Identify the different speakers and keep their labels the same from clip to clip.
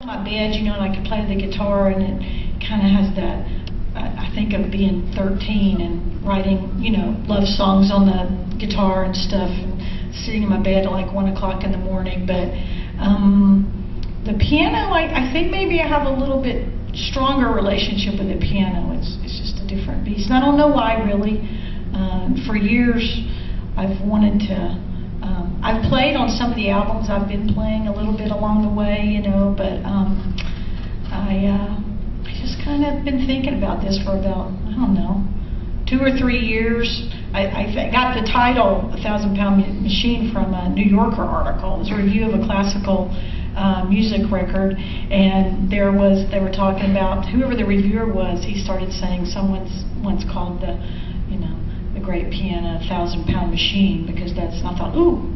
Speaker 1: my bed, you know, and I could play the guitar, and it kind of has that, I think of being 13 and writing, you know, love songs on the guitar and stuff, and sitting in my bed at like 1 o'clock in the morning. But the piano, I think maybe I have a little bit stronger relationship with the piano. It's just a different beast. And I don't know why, really. For years, I've wanted to. I've played on some of the albums. I've been playing a little bit along the way, you know, but I just kind of been thinking about this for about, I don't know, 2 or 3 years. I got the title, "A 1,000-Pound Machine," from a New Yorker article. It was a review of a classical music record, and they were talking about, whoever the reviewer was, he started saying someone's once called the, you know, the great piano 1,000-pound machine, because that's, and I thought, ooh,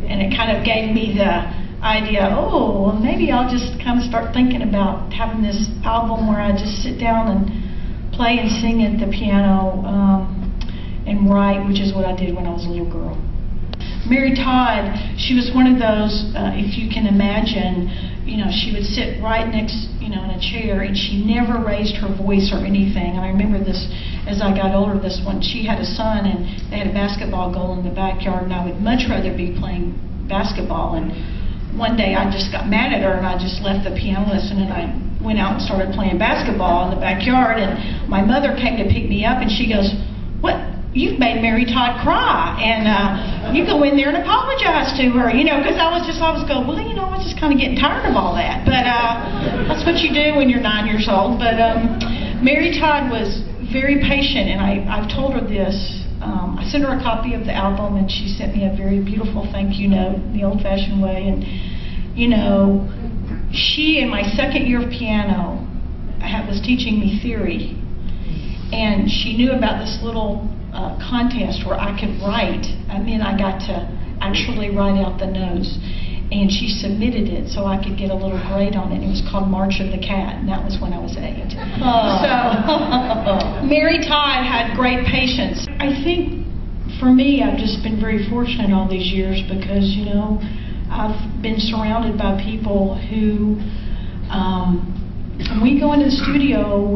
Speaker 1: and it kind of gave me the idea, oh, well, maybe I'll just kind of start thinking about having this album where I just sit down and play and sing at the piano and write, which is what I did when I was a little girl. Mary Todd, she was one of those, if you can imagine, you know, she would sit right next, you know, in a chair, and she never raised her voice or anything. And I remember this, as I got older, this one, she had a son, and they had a basketball goal in the backyard, and I would much rather be playing basketball. And one day I just got mad at her, and I just left the piano lesson, and I went out and started playing basketball in the backyard. And my mother came to pick me up, and she goes, "What? You've made Mary Todd cry, and you go in there and apologize to her," you know, because I was going, well, you know, I was just kind of getting tired of all that. But that's what you do when you're 9 years old. But Mary Todd was very patient, and I've told her this. I sent her a copy of the album, and she sent me a very beautiful thank you note in the old-fashioned way. And, you know, she, in my second year of piano, was teaching me theory, and she knew about this little contest where I could write, and then I got to actually write out the notes, and she submitted it so I could get a little grade on it. It was called March of the Cat, and that was when I was 8. Oh. So Mary Todd had great patience. I think for me, I've just been very fortunate all these years, because, you know, I've been surrounded by people who, when we go into the studio,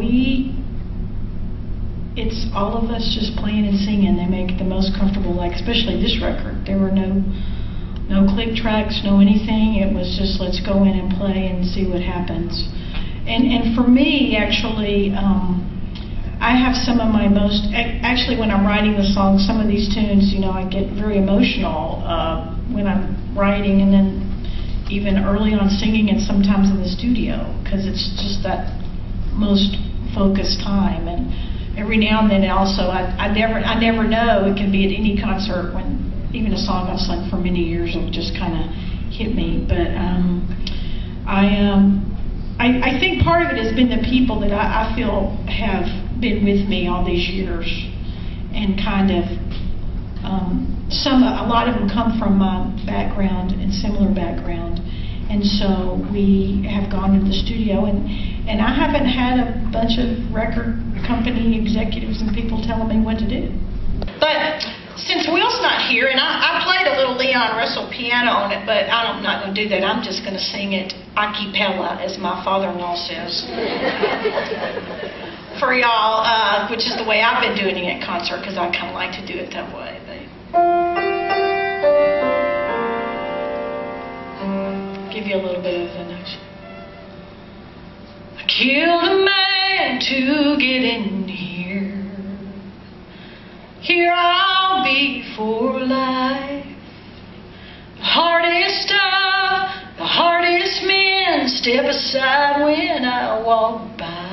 Speaker 1: it's all of us just playing and singing. They make it the most comfortable, like especially this record. There were no click tracks, no anything. It was just, let's go in and play and see what happens. And for me, actually, I have some of my most, actually when I'm writing the songs, some of these tunes, you know, I get very emotional when I'm writing, and then even early on singing, and sometimes in the studio, because it's just that most focused time. And every now and then also, I never know, it can be at any concert, when even a song I've sung for many years will just kind of hit me. But I think part of it has been the people that I feel have been with me all these years, and kind of, a lot of them come from my background and similar background. And so we have gone to the studio, and I haven't had a bunch of record company executives and people telling me what to do. But since Will's not here, and I played a little Leon Russell piano on it, but I'm not going to do that. I'm just going to sing it a cappella, as my father-in-law says, for y'all, which is the way I've been doing it at concert, because I kind of like to do it that way. Give you a little bit of an action. I killed a man to get in here. Here I'll be for life. The hardest of the hardest men step aside when I walk by.